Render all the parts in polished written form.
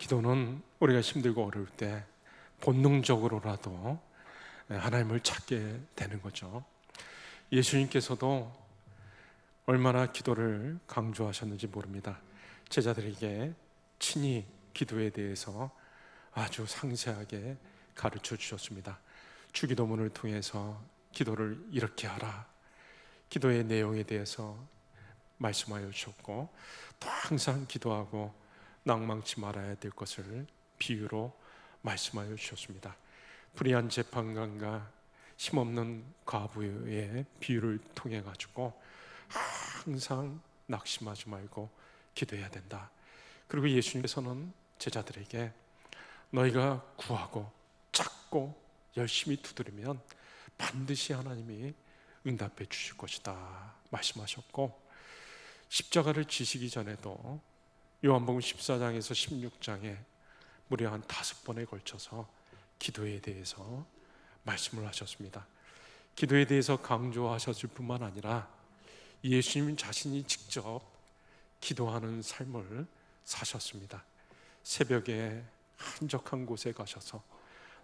기도는 우리가 힘들고 어려울 때 본능적으로라도 하나님을 찾게 되는 거죠. 예수님께서도 얼마나 기도를 강조하셨는지 모릅니다. 제자들에게 친히 기도에 대해서 아주 상세하게 가르쳐 주셨습니다. 주기도문을 통해서 기도를 이렇게 하라, 기도의 내용에 대해서 말씀하여 주셨고, 또 항상 기도하고 낭망치 말아야 될 것을 비유로 말씀하여 주셨습니다. 불의한 재판관과 힘없는 과부의 비유를 통해 가지고 항상 낙심하지 말고 기도해야 된다. 그리고 예수님께서는 제자들에게 너희가 구하고 찾고 열심히 두드리면 반드시 하나님이 응답해 주실 것이다 말씀하셨고, 십자가를 지시기 전에도 요한복음 14장에서 16장에 무려 한 5번에 걸쳐서 기도에 대해서 말씀을 하셨습니다. 기도에 대해서 강조하셨을 뿐만 아니라 예수님 자신이 직접 기도하는 삶을 사셨습니다. 새벽에 한적한 곳에 가셔서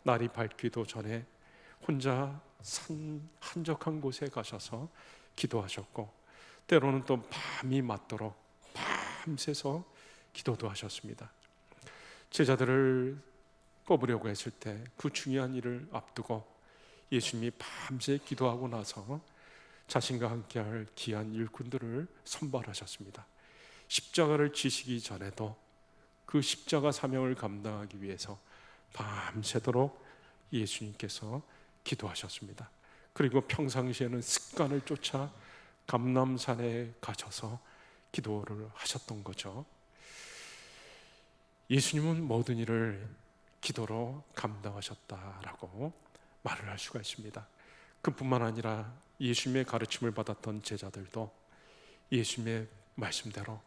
날이 밝기도 전에 혼자 산 한적한 곳에 가셔서 기도하셨고, 때로는 또 밤이 맞도록 밤새서 기도도 하셨습니다. 제자들을 뽑으려고 했을 때 그 중요한 일을 앞두고 예수님이 밤새 기도하고 나서 자신과 함께할 귀한 일꾼들을 선발하셨습니다. 십자가를 지시기 전에도 그 십자가 사명을 감당하기 위해서 밤새도록 예수님께서 기도하셨습니다. 그리고 평상시에는 습관을 쫓아 감람산에 가셔서 기도를 하셨던 거죠. 예수님은 모든 일을 기도로 감당하셨다라고 말을 할 수가 있습니다. 그뿐만 아니라 예수님의 가르침을 받았던 제자들도 예수님의 말씀대로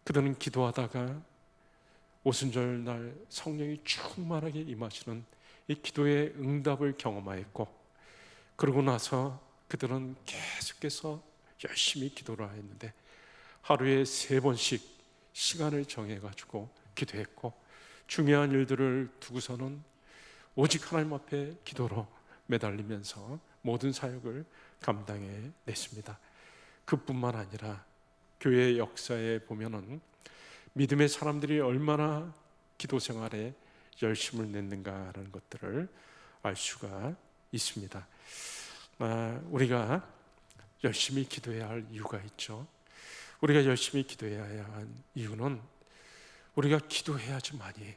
그들은 기도하다가 오순절 날 성령이 충만하게 임하시는 이 기도의 응답을 경험하였고, 그러고 나서 그들은 계속해서 열심히 기도를 했는데 하루에 3번씩 시간을 정해가지고 기도했고, 중요한 일들을 두고서는 오직 하나님 앞에 기도로 매달리면서 모든 사역을 감당해 냈습니다. 그뿐만 아니라 교회 역사에 보면은 믿음의 사람들이 얼마나 기도 생활에 열심을 냈는가라는 것들을 알 수가 있습니다. 우리가 열심히 기도해야 할 이유가 있죠. 우리가 열심히 기도해야 할 이유는 우리가 기도해야지만이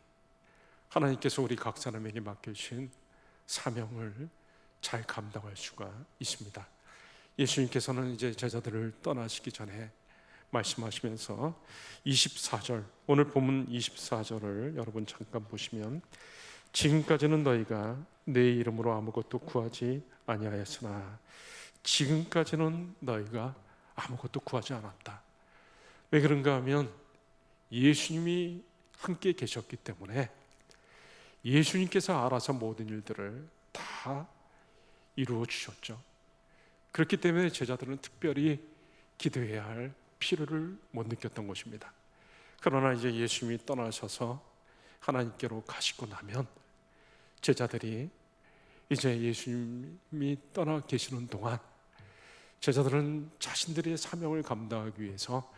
하나님께서 우리 각 사람에게 맡겨주신 사명을 잘 감당할 수가 있습니다. 예수님께서는 이제 제자들을 떠나시기 전에 말씀하시면서 24절, 오늘 본문 24절을 여러분 잠깐 보시면, 지금까지는 너희가 내 이름으로 아무것도 구하지 아니하였으나 지금까지는 너희가 아무것도 구하지 않았다. 왜 그런가 하면 예수님이 함께 계셨기 때문에 예수님께서 알아서 모든 일들을 다 이루어 주셨죠. 그렇기 때문에 제자들은 특별히 기도해야 할 필요를 못 느꼈던 것입니다. 그러나 이제 예수님이 떠나셔서 하나님께로 가시고 나면 제자들이 이제 예수님이 떠나 계시는 동안 제자들은 자신들의 사명을 감당하기 위해서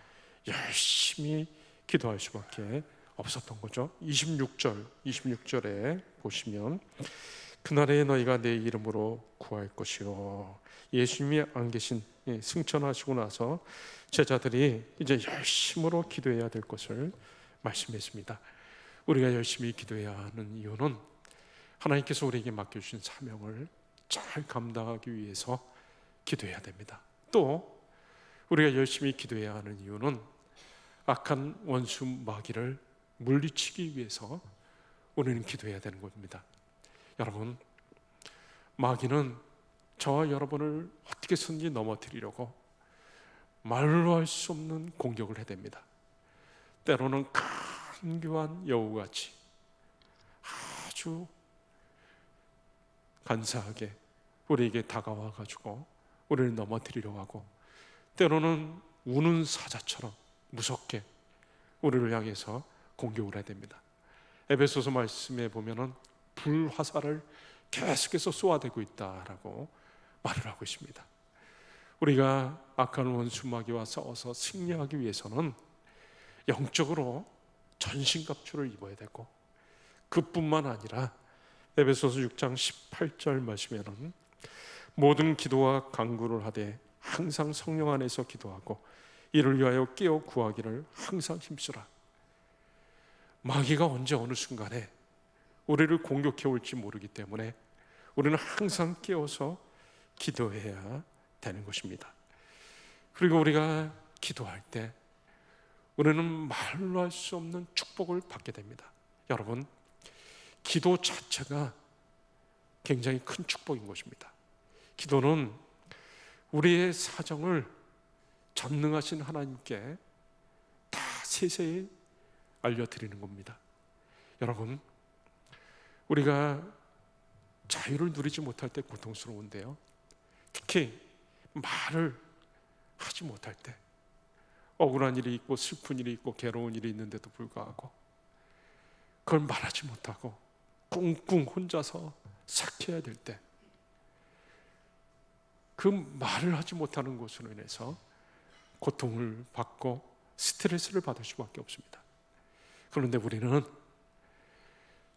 열심히 기도할 수밖에 없었던 거죠. 26절에 보시면, 그날에 너희가 내 이름으로 구할 것이요. 예수님이 안 계신 승천하시고 나서 제자들이 이제 열심으로 기도해야 될 것을 말씀했습니다. 우리가 열심히 기도해야 하는 이유는 하나님께서 우리에게 맡겨주신 사명을 잘 감당하기 위해서 기도해야 됩니다. 또 우리가 열심히 기도해야 하는 이유는 악한 원수 마귀를 물리치기 위해서 우리는 기도해야 되는 겁니다. 여러분, 마귀는 저와 여러분을 어떻게 해서든지 넘어뜨리려고 말로 할 수 없는 공격을 해댑니다. 때로는 간교한 여우같이 아주 간사하게 우리에게 다가와 가지고 우리를 넘어뜨리려고 하고, 때로는 우는 사자처럼 무섭게 우리를 향해서 공격을 해야 됩니다. 에베소서 말씀에 보면은 불화살을 계속해서 쏘아대고 있다라고 말을 하고 있습니다. 우리가 악한 원수 마귀와 싸워서 승리하기 위해서는 영적으로 전신갑주를 입어야 되고, 그뿐만 아니라 에베소서 6장 18절 말씀에는 모든 기도와 간구를 하되 항상 성령 안에서 기도하고 이를 위하여 깨어 구하기를 항상 힘쓰라. 마귀가 언제 어느 순간에 우리를 공격해 올지 모르기 때문에 우리는 항상 깨어서 기도해야 되는 것입니다. 그리고 우리가 기도할 때 우리는 말로 할 수 없는 축복을 받게 됩니다. 여러분, 기도 자체가 굉장히 큰 축복인 것입니다. 기도는 우리의 사정을 전능하신 하나님께 다 세세히 알려드리는 겁니다. 여러분, 우리가 자유를 누리지 못할 때 고통스러운데요, 특히 말을 하지 못할 때, 억울한 일이 있고 슬픈 일이 있고 괴로운 일이 있는데도 불구하고 그걸 말하지 못하고 꿍꿍 혼자서 삭혀야 될 때, 그 말을 하지 못하는 것으로 인해서 고통을 받고 스트레스를 받을 수밖에 없습니다. 그런데 우리는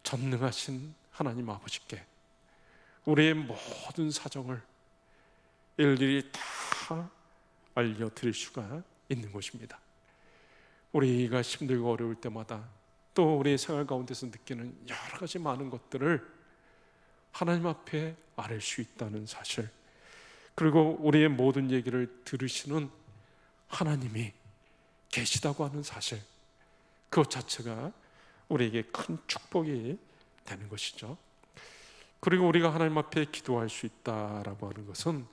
전능하신 하나님 아버지께 우리의 모든 사정을 일일이 다 알려드릴 수가 있는 것입니다. 우리가 힘들고 어려울 때마다 또 우리의 생활 가운데서 느끼는 여러 가지 많은 것들을 하나님 앞에 아뢰 수 있다는 사실, 그리고 우리의 모든 얘기를 들으시는 하나님이 계시다고 하는 사실, 그것 자체가 우리에게 큰 축복이 되는 것이죠. 그리고 우리가 하나님 앞에 기도할 수 있다라고 하는 것은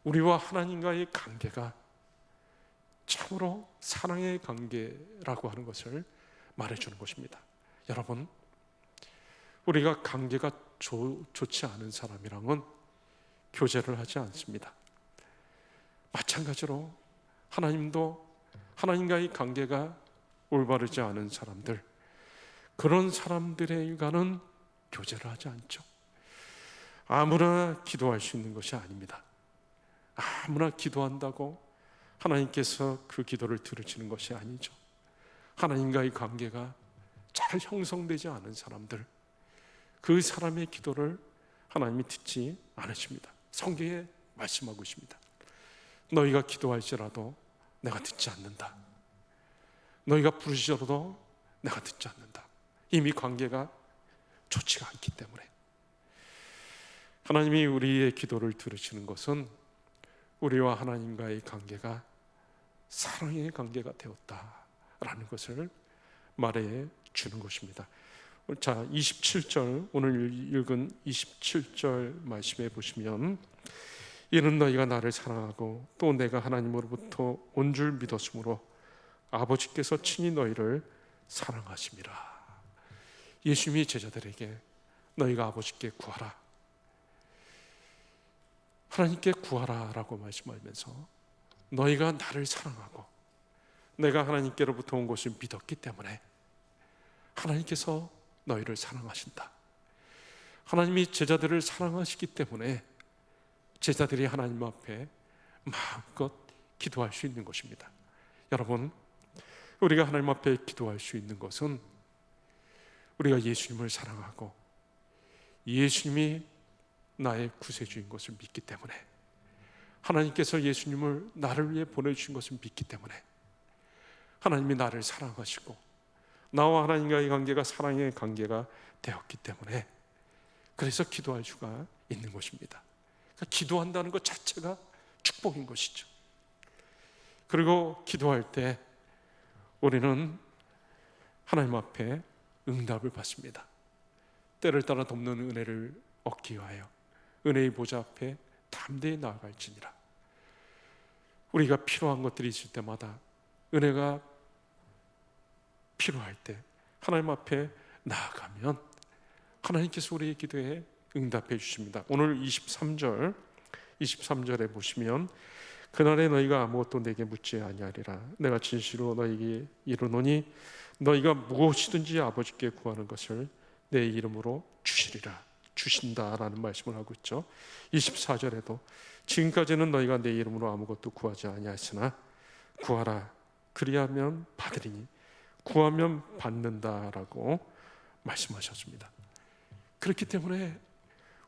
우리와 하나님과의 관계가 참으로 사랑의 관계라고 하는 것을 말해주는 것입니다. 여러분, 우리가 관계가 좋지 않은 사람이랑은 교제를 하지 않습니다. 마찬가지로 하나님도 하나님과의 관계가 올바르지 않은 사람들, 그런 사람들과는 교제를 하지 않죠. 아무나 기도할 수 있는 것이 아닙니다. 아무나 기도한다고 하나님께서 그 기도를 들으시는 것이 아니죠. 하나님과의 관계가 잘 형성되지 않은 사람들, 그 사람의 기도를 하나님이 듣지 않으십니다. 성경에 말씀하고 있습니다. 너희가 기도할지라도 내가 듣지 않는다. 너희가 부르시더라도 내가 듣지 않는다. 이미 관계가 좋지가 않기 때문에. 하나님이 우리의 기도를 들으시는 것은 우리와 하나님과의 관계가 사랑의 관계가 되었다라는 것을 말해 주는 것입니다. 자, 27절, 오늘 읽은 27절 말씀해 보시면, 이는 너희가 나를 사랑하고 또 내가 하나님으로부터 온 줄 믿었으므로 아버지께서 친히 너희를 사랑하심이라. 예수님이 제자들에게 너희가 아버지께 구하라, 하나님께 구하라라고 말씀하면서 너희가 나를 사랑하고 내가 하나님께로부터 온 것을 믿었기 때문에 하나님께서 너희를 사랑하신다. 하나님이 제자들을 사랑하시기 때문에 제자들이 하나님 앞에 마음껏 기도할 수 있는 것입니다. 여러분, 우리가 하나님 앞에 기도할 수 있는 것은 우리가 예수님을 사랑하고 예수님이 나의 구세주인 것을 믿기 때문에, 하나님께서 예수님을 나를 위해 보내주신 것을 믿기 때문에, 하나님이 나를 사랑하시고 나와 하나님과의 관계가 사랑의 관계가 되었기 때문에, 그래서 기도할 수가 있는 것입니다. 그러니까 기도한다는 것 자체가 축복인 것이죠. 그리고 기도할 때 우리는 하나님 앞에 응답을 받습니다. 때를 따라 돕는 은혜를 얻기 위하여 은혜의 보좌 앞에 담대히 나아갈지니라. 우리가 필요한 것들이 있을 때마다, 은혜가 필요할 때 하나님 앞에 나아가면 하나님께서 우리의 기도에 응답해 주십니다. 오늘 23절에 보시면, 그날에 너희가 아무것도 내게 묻지 아니하리라. 내가 진실로 너희에게 이르노니 너희가 무엇이든지 아버지께 구하는 것을 내 이름으로 주시리라. 주신다라는 말씀을 하고 있죠. 24절에도 지금까지는 너희가 내 이름으로 아무것도 구하지 아니하였으나 구하라 그리하면 받으리니 구하면 받는다라고 말씀하셨습니다. 그렇기 때문에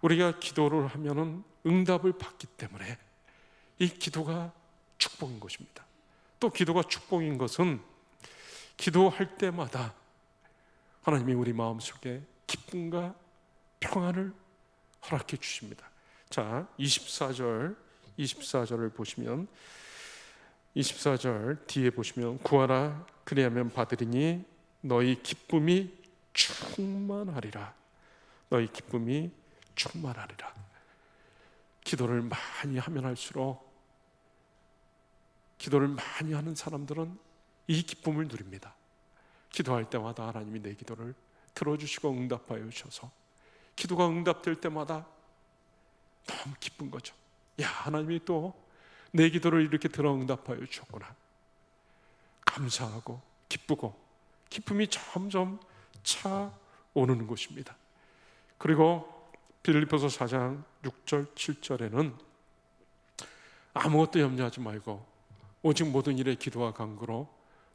우리가 기도를 하면은 응답을 받기 때문에 이 기도가 축복인 것입니다. 또 기도가 축복인 것은 기도할 때마다 하나님이 우리 마음속에 기쁨과 평안을 허락해 주십니다. 자, 24절을 보시면 24절 뒤에 보시면 구하라 그리하면 받으리니 너희 기쁨이 충만하리라. 너희 기쁨이 충만하리라. 기도를 많이 하면 할수록 기도를 많이 하는 사람들은 이 기쁨을 누립니다. 기도할 때마다 하나님이 내 기도를 들어주시고 응답하여 주셔서 기도가 응답될 때마다 너무 기쁜 거죠. 야, 하나님이 또 내 기도를 이렇게 들어 응답하여 주셨구나. 감사하고 기쁘고 기쁨이 점점 차오르는 것입니다. 그리고 빌립보서 4장 6절 7절에는 아무것도 염려하지 말고 오직 모든 일에 기도와 간구로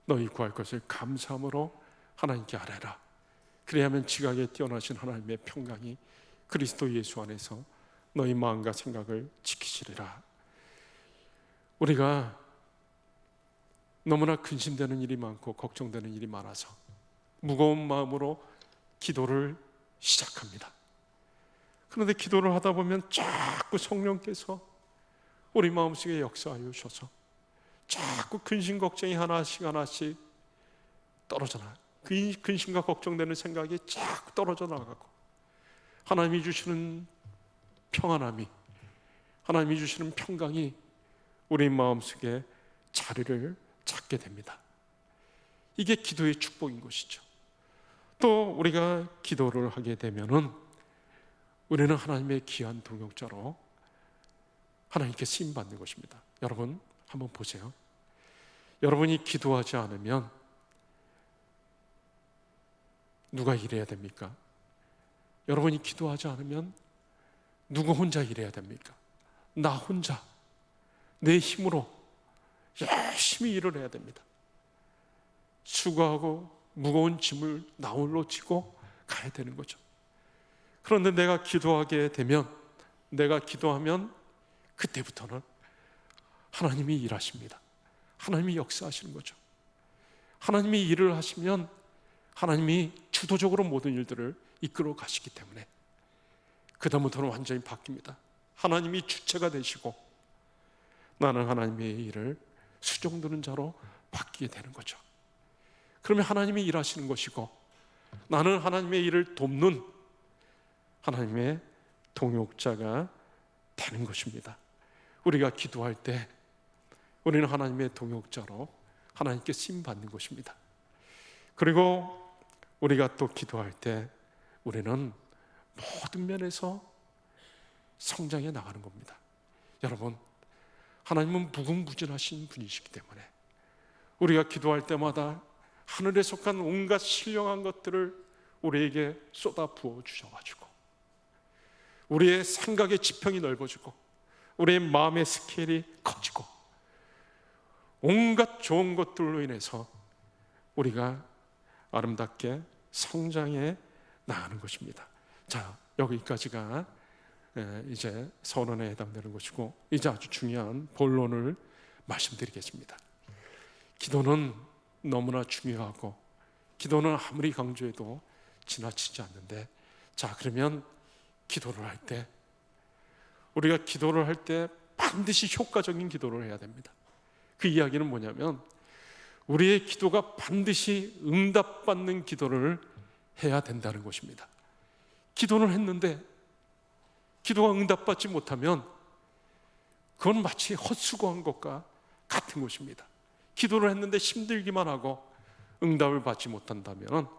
너희 구할 것을 감사함으로 하나님께 아뢰라. 그래야만 지각에 뛰어나신 하나님의 평강이 그리스도 예수 안에서 너희 마음과 생각을 지키시리라. 우리가 너무나 근심되는 일이 많고 걱정되는 일이 많아서 무거운 마음으로 기도를 시작합니다. 그런데 기도를 하다 보면 자꾸 성령께서 우리 마음속에 역사하여 주셔서 자꾸 근심 걱정이 하나씩 떨어져 나가고 그 근심과 걱정되는 생각이 자꾸 떨어져 나가고 하나님이 주시는 평안함이 하나님이 주시는 평강이 우리 마음속에 자리를 찾게 됩니다. 이게 기도의 축복인 것이죠. 또 우리가 기도를 하게 되면은 우리는 하나님의 귀한 동역자로 하나님께 쓰임 받는 것입니다. 여러분 한번 보세요. 여러분이 기도하지 않으면 누가 일해야 됩니까? 여러분이 기도하지 않으면 누구 혼자 일해야 됩니까? 나 혼자 내 힘으로 열심히 일을 해야 됩니다. 수고하고 무거운 짐을 나 홀로 지고 가야 되는 거죠. 그런데 내가 기도하게 되면 내가 기도하면 그때부터는 하나님이 일하십니다. 하나님이 역사하시는 거죠. 하나님이 일을 하시면 하나님이 주도적으로 모든 일들을 이끌어 가시기 때문에 그 다음부터는 완전히 바뀝니다. 하나님이 주체가 되시고 나는 하나님의 일을 수종드는 자로 바뀌게 되는 거죠. 그러면 하나님이 일하시는 것이고 나는 하나님의 일을 돕는 하나님의 동역자가 되는 것입니다. 우리가 기도할 때 우리는 하나님의 동역자로 하나님께 쓰임 받는 것입니다. 그리고 우리가 또 기도할 때 우리는 모든 면에서 성장해 나가는 겁니다. 여러분, 하나님은 무궁무진하신 분이시기 때문에 우리가 기도할 때마다 하늘에 속한 온갖 신령한 것들을 우리에게 쏟아 부어 주셔가지고 우리의 생각의 지평이 넓어지고 우리의 마음의 스케일이 커지고 온갖 좋은 것들로 인해서 우리가 아름답게 성장해 나가는 것입니다. 자, 여기까지가 이제 서론에 해당되는 것이고 이제 아주 중요한 본론을 말씀드리겠습니다. 기도는 너무나 중요하고 기도는 아무리 강조해도 지나치지 않는데, 자, 그러면 기도를 할 때 우리가 기도를 할 때 반드시 효과적인 기도를 해야 됩니다. 그 이야기는 뭐냐면 우리의 기도가 반드시 응답받는 기도를 해야 된다는 것입니다. 기도를 했는데 기도가 응답받지 못하면 그건 마치 헛수고한 것과 같은 것입니다. 기도를 했는데 힘들기만 하고 응답을 받지 못한다면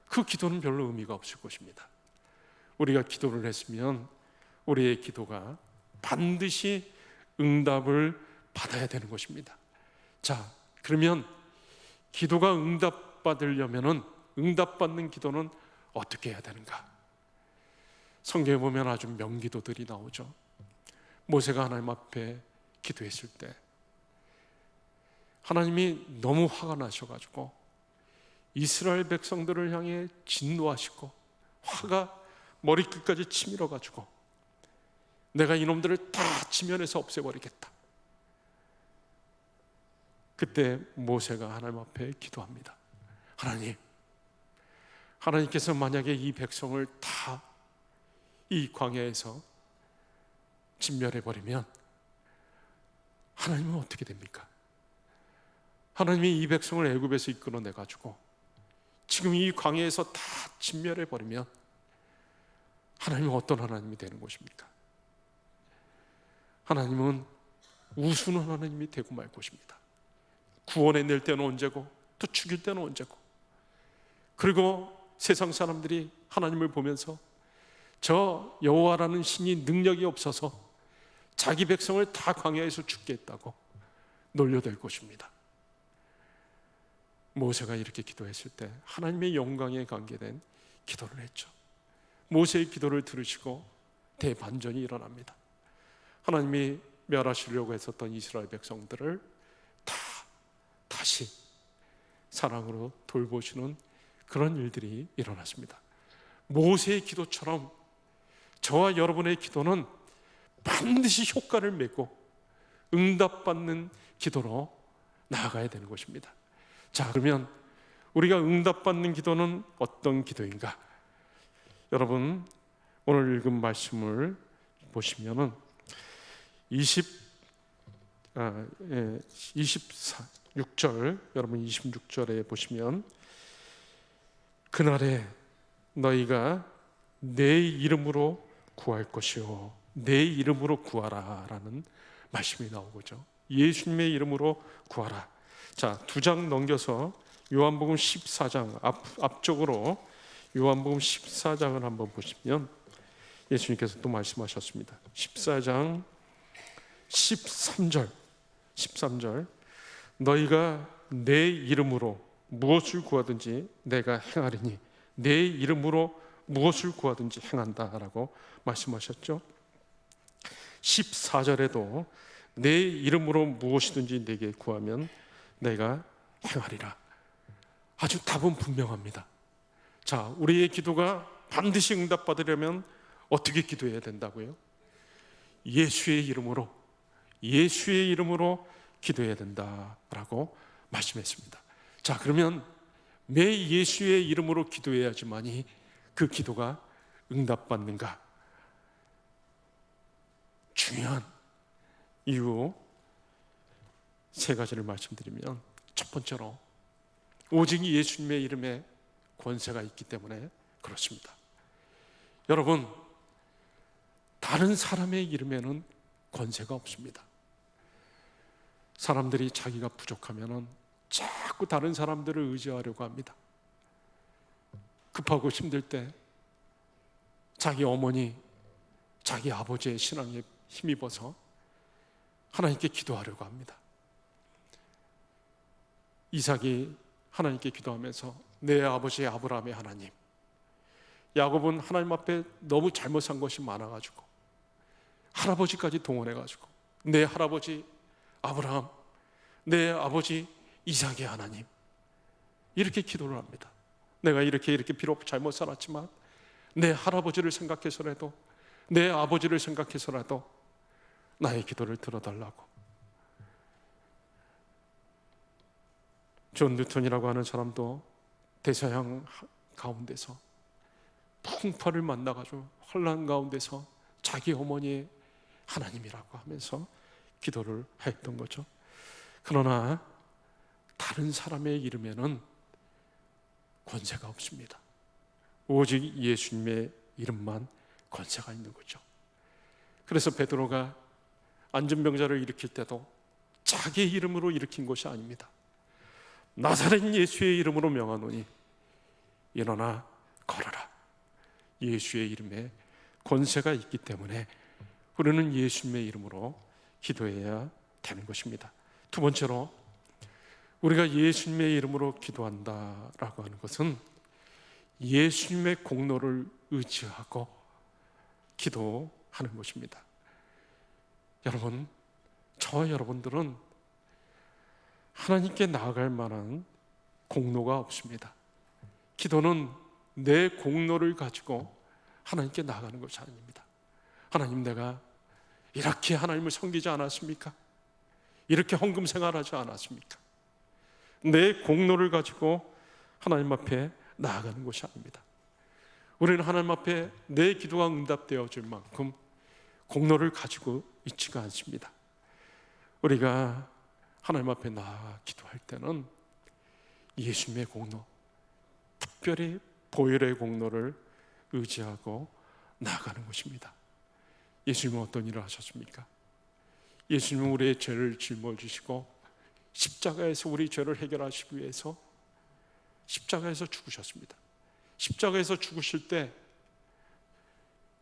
그 기도는 별로 의미가 없을 것입니다. 우리가 기도를 했으면 우리의 기도가 반드시 응답을 받아야 되는 것입니다. 자, 그러면 기도가 응답받으려면은, 응답받는 기도는 어떻게 해야 되는가? 성경에 보면 아주 명기도들이 나오죠. 모세가 하나님 앞에 기도했을 때 하나님이 너무 화가 나셔가지고 이스라엘 백성들을 향해 진노하시고 화가 머리끝까지 치밀어가지고 내가 이놈들을 다 지면에서 없애버리겠다. 그때 모세가 하나님 앞에 기도합니다. 하나님께서 만약에 이 백성을 다 이 광야에서 진멸해버리면 하나님은 어떻게 됩니까? 하나님이 이 백성을 애굽에서 이끌어내가지고 지금 이 광야에서 다 진멸해버리면 하나님은 어떤 하나님이 되는 것입니까? 하나님은 우스운 하나님이 되고 말 것입니다. 구원해낼 때는 언제고 또 죽일 때는 언제고, 그리고 세상 사람들이 하나님을 보면서 저 여호와라는 신이 능력이 없어서 자기 백성을 다 광야에서 죽게 했다고 놀려댈 것입니다. 모세가 이렇게 기도했을 때 하나님의 영광에 관계된 기도를 했죠. 모세의 기도를 들으시고 대반전이 일어납니다. 하나님이 멸하시려고 했었던 이스라엘 백성들을 다시 사랑으로 돌보시는 그런 일들이 일어났습니다. 모세의 기도처럼 저와 여러분의 기도는 반드시 효과를 맺고 응답받는 기도로 나아가야 되는 것입니다. 자, 그러면 우리가 응답받는 기도는 어떤 기도인가? 여러분, 오늘 읽은 말씀을 보시면은 26절, 여러분 26절에 보시면 그날에 너희가 내 이름으로 구할 것이요, 내 이름으로 구하라 라는 말씀이 나오죠. 예수님의 이름으로 구하라. 자, 2장 넘겨서 요한복음 14장 앞쪽으로 요한복음 14장을 한번 보시면 예수님께서 또 말씀하셨습니다. 14장 13절 너희가 내 이름으로 무엇을 구하든지 내가 행하리니 내 이름으로 무엇을 구하든지 행한다라고 말씀하셨죠. 14절에도 내 이름으로 무엇이든지 내게 구하면 내가 행하리라. 아주 답은 분명합니다. 자, 우리의 기도가 반드시 응답받으려면 어떻게 기도해야 된다고요? 예수의 이름으로 기도해야 된다라고 말씀했습니다. 자, 그러면 매 예수의 이름으로 기도해야지만이 그 기도가 응답받는가? 중요한 이유 3가지를 말씀드리면, 첫 번째로 오직 예수님의 이름에 권세가 있기 때문에 그렇습니다. 여러분, 다른 사람의 이름에는 권세가 없습니다. 사람들이 자기가 부족하면 자꾸 다른 사람들을 의지하려고 합니다. 급하고 힘들 때 자기 어머니, 자기 아버지의 신앙에 힘입어서 하나님께 기도하려고 합니다. 이삭이 하나님께 기도하면서 내 아버지 아브라함의 하나님, 야곱은 하나님 앞에 너무 잘못 산 것이 많아가지고 할아버지까지 동원해가지고 내 할아버지 아브라함, 내 아버지 이삭의 하나님, 이렇게 기도를 합니다. 내가 이렇게 비록 잘못 살았지만 내 할아버지를 생각해서라도, 내 아버지를 생각해서라도 나의 기도를 들어달라고. 존 뉴턴이라고 하는 사람도 대서양 가운데서 풍파를 만나가지고 혼란 가운데서 자기 어머니의 하나님이라고 하면서 기도를 했던 거죠. 그러나 다른 사람의 이름에는 권세가 없습니다. 오직 예수님의 이름만 권세가 있는 거죠. 그래서 베드로가 안전병자를 일으킬 때도 자기 이름으로 일으킨 것이 아닙니다. 나사렛 예수의 이름으로 명하노니 일어나 걸어라. 예수의 이름에 권세가 있기 때문에 우리는 예수님의 이름으로 기도해야 되는 것입니다. 두 번째로, 우리가 예수님의 이름으로 기도한다라고 하는 것은 예수님의 공로를 의지하고 기도하는 것입니다. 여러분, 저와 여러분들은 하나님께 나아갈 만한 공로가 없습니다. 기도는 내 공로를 가지고 하나님께 나아가는 것이 아닙니다. 하나님, 내가 이렇게 하나님을 섬기지 않았습니까? 이렇게 헌금 생활하지 않았습니까? 내 공로를 가지고 하나님 앞에 나아가는 것이 아닙니다. 우리는 하나님 앞에 내 기도가 응답되어질 만큼 공로를 가지고 있지가 않습니다. 우리가 하나님 앞에 나아가 기도할 때는 예수님의 공로, 특별히 보혈의 공로를 의지하고 나아가는 것입니다. 예수님은 어떤 일을 하셨습니까? 예수님은 우리의 죄를 짊어지시고 십자가에서 우리 죄를 해결하시기 위해서 십자가에서 죽으셨습니다. 십자가에서 죽으실 때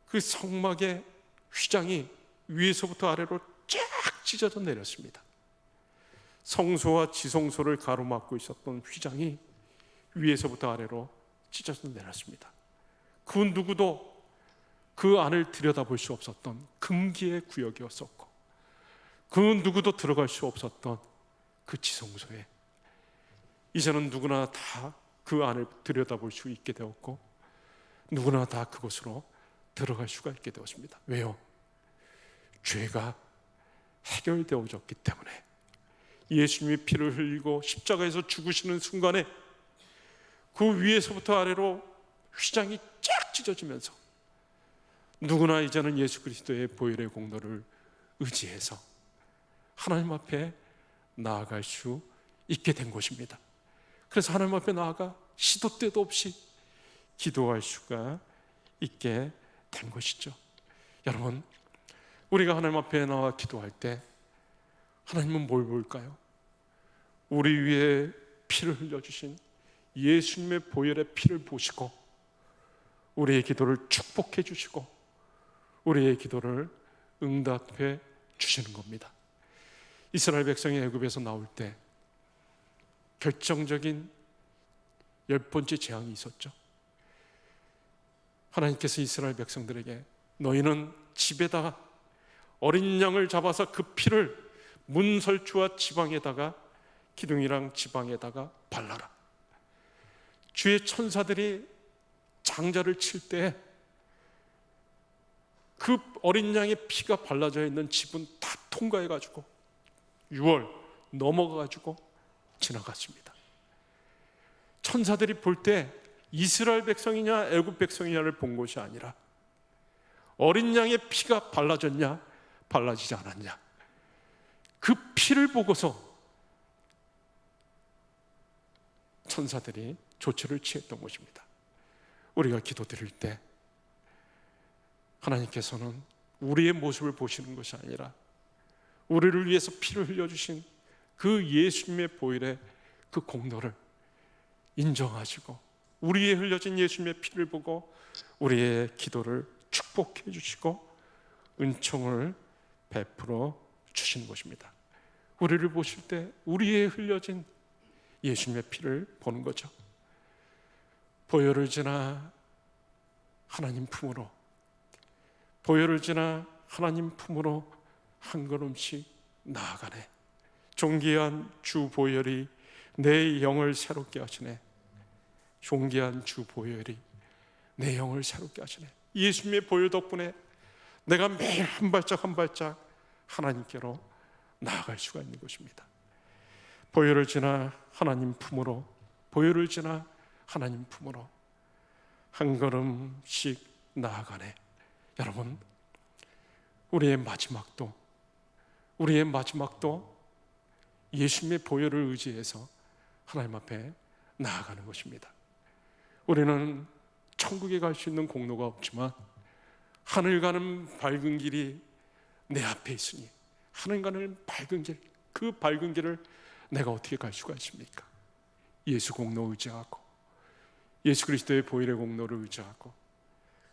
그 성막의 휘장이 위에서부터 아래로 쫙 찢어져 내렸습니다. 성소와 지성소를 가로막고 있었던 휘장이 위에서부터 아래로 찢어져 내렸습니다. 그 누구도 그 안을 들여다볼 수 없었던 금기의 구역이었었고, 그 누구도 들어갈 수 없었던 그 지성소에 이제는 누구나 다 그 안을 들여다볼 수 있게 되었고, 누구나 다 그곳으로 들어갈 수가 있게 되었습니다. 왜요? 죄가 해결되어졌기 때문에. 예수님이 피를 흘리고 십자가에서 죽으시는 순간에 그 위에서부터 아래로 휘장이 쫙 찢어지면서 누구나 이제는 예수 그리스도의 보혈의 공로를 의지해서 하나님 앞에 나아갈 수 있게 된 것입니다. 그래서 하나님 앞에 나아가 시도 때도 없이 기도할 수가 있게 된 것이죠. 여러분, 우리가 하나님 앞에 나와 기도할 때 하나님은 뭘 볼까요? 우리 위에 피를 흘려주신 예수님의 보혈의 피를 보시고 우리의 기도를 축복해 주시고 우리의 기도를 응답해 주시는 겁니다. 이스라엘 백성이 애굽에서 나올 때 결정적인 10번째 재앙이 있었죠. 하나님께서 이스라엘 백성들에게 너희는 집에다가 어린 양을 잡아서 그 피를 문설주와 지방에다가 기둥이랑 지방에다가 발라라. 주의 천사들이 장자를 칠 때 그 어린 양의 피가 발라져 있는 집은 다 통과해가지고 6월 넘어가가지고 지나갔습니다. 천사들이 볼 때 이스라엘 백성이냐 애굽 백성이냐를 본 것이 아니라 어린 양의 피가 발라졌냐 발라지지 않았냐, 그 피를 보고서 천사들이 조치를 취했던 것입니다. 우리가 기도드릴 때 하나님께서는 우리의 모습을 보시는 것이 아니라 우리를 위해서 피를 흘려주신 그 예수님의 보혈의 그 공로를 인정하시고 우리의 흘려진 예수님의 피를 보고 우리의 기도를 축복해 주시고 은총을 베풀어 주시는 것입니다. 우리를 보실 때 우리의 흘려진 예수님의 피를 보는 거죠. 보혈을 지나 하나님 품으로, 보혈을 지나 하나님 품으로 한 걸음씩 나아가네. 존귀한 주 보혈이 내 영을 새롭게 하시네. 존귀한 주 보혈이 내 영을 새롭게 하시네. 예수님의 보혈 덕분에 내가 매일 한 발짝 한 발짝 하나님께로 나아갈 수가 있는 것입니다. 보혈을 지나 하나님 품으로, 보혈을 지나 하나님 품으로 한 걸음씩 나아가네. 여러분, 우리의 마지막도 예수님의 보혈을 의지해서 하나님 앞에 나아가는 것입니다. 우리는 천국에 갈 수 있는 공로가 없지만 하늘 가는 밝은 길이 내 앞에 있으니 하늘 가는 밝은 길, 그 밝은 길을 내가 어떻게 갈 수가 있습니까? 예수 공로 의지하고 예수 그리스도의 보혈의 공로를 의지하고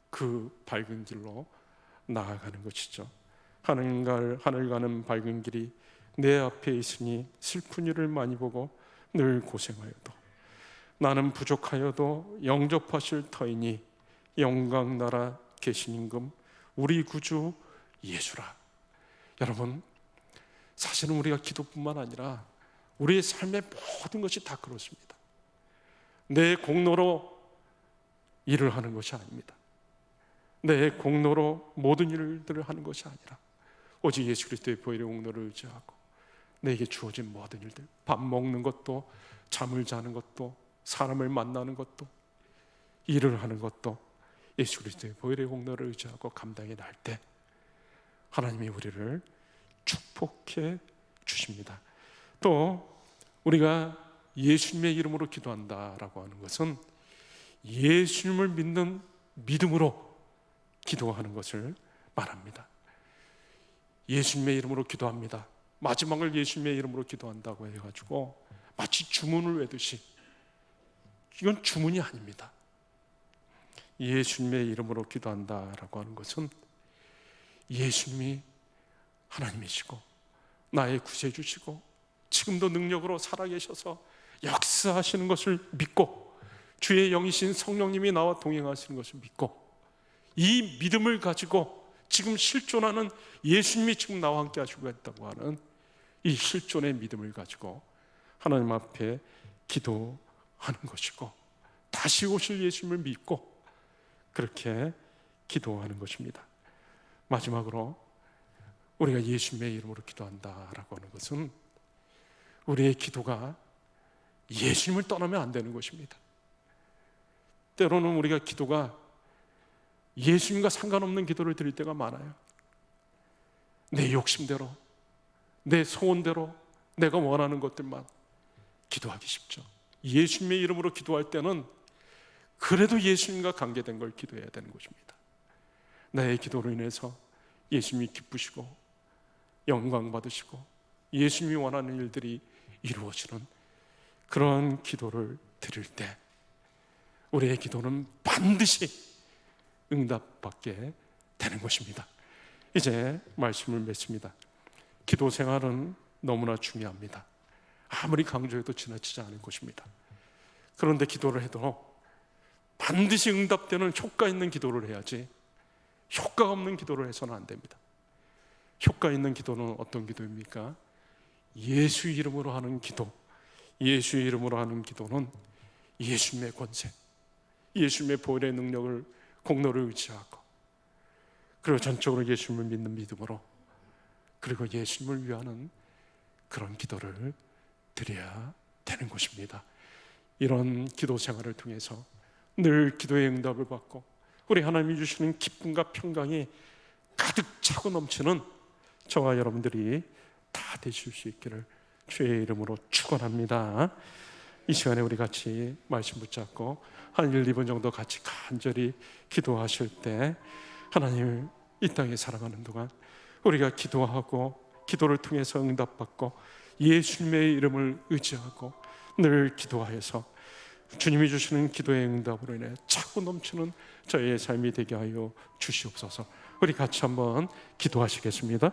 그 밝은 길로 나아가는 것이죠. 하늘 가는 밝은 길이 내 앞에 있으니 슬픈 일을 많이 보고 늘 고생하여도 나는 부족하여도 영접하실 터이니 영광 나라 계신 임금 우리 구주 예수라. 여러분, 사실은 우리가 기도뿐만 아니라 우리의 삶의 모든 것이 다 그렇습니다. 내 공로로 일을 하는 것이 아닙니다. 내 공로로 모든 일들을 하는 것이 아니라 오직 예수 그리스도의 보혈의 공로를 의지하고 내게 주어진 모든 일들, 밥 먹는 것도, 잠을 자는 것도, 사람을 만나는 것도, 일을 하는 것도 예수 그리스도의 보혈의 공로를 의지하고 감당해 날 때 하나님이 우리를 축복해 주십니다. 또 우리가 예수님의 이름으로 기도한다라고 하는 것은 예수님을 믿는 믿음으로 기도하는 것을 말합니다. 예수님의 이름으로 기도합니다. 마지막을 예수님의 이름으로 기도한다고 해가지고 마치 주문을 외듯이, 이건 주문이 아닙니다. 예수님의 이름으로 기도한다라고 하는 것은 예수님이 하나님이시고 나의 구세주시고 지금도 능력으로 살아계셔서 역사하시는 것을 믿고 주의 영이신 성령님이 나와 동행하시는 것을 믿고 이 믿음을 가지고 지금 실존하는 예수님이 지금 나와 함께 하시고 있다고 하는 이 실존의 믿음을 가지고 하나님 앞에 기도하는 것이고 다시 오실 예수님을 믿고 그렇게 기도하는 것입니다. 마지막으로 우리가 예수님의 이름으로 기도한다라고 하는 것은 우리의 기도가 예수님을 떠나면 안 되는 것입니다. 때로는 우리가 기도가 예수님과 상관없는 기도를 드릴 때가 많아요. 내 욕심대로, 내 소원대로 내가 원하는 것들만 기도하기 쉽죠. 예수님의 이름으로 기도할 때는 그래도 예수님과 관계된 걸 기도해야 되는 것입니다. 나의 기도로 인해서 예수님이 기쁘시고 영광 받으시고 예수님이 원하는 일들이 이루어지는 그런 기도를 드릴 때 우리의 기도는 반드시 응답받게 되는 것입니다. 이제 말씀을 맺습니다. 기도 생활은 너무나 중요합니다. 아무리 강조해도 지나치지 않을 것입니다. 그런데 기도를 해도 반드시 응답되는 효과 있는 기도를 해야지 효과 없는 기도를 해서는 안 됩니다. 효과 있는 기도는 어떤 기도입니까? 예수 이름으로 하는 기도. 예수 이름으로 하는 기도는 예수님의 권세, 예수님의 보혈의 능력을 공로를 의지하고 그리고 전적으로 예수님을 믿는 믿음으로 그리고 예수님을 위하는 그런 기도를 드려야 되는 것입니다. 이런 기도 생활을 통해서 늘 기도의 응답을 받고 우리 하나님이 주시는 기쁨과 평강이 가득 차고 넘치는 저와 여러분들이 다 되실 수 있기를 주의 이름으로 축원합니다. 이 시간에 우리 같이 말씀 붙잡고 한 1, 2분 정도 같이 간절히 기도하실 때 하나님 이 땅에 살아가는 동안 우리가 기도하고 기도를 통해서 응답받고 예수님의 이름을 의지하고 늘 기도하여서 주님이 주시는 기도의 응답으로 인해 차고 넘치는 저의 삶이 되게 하여 주시옵소서. 우리 같이 한번 기도하시겠습니다.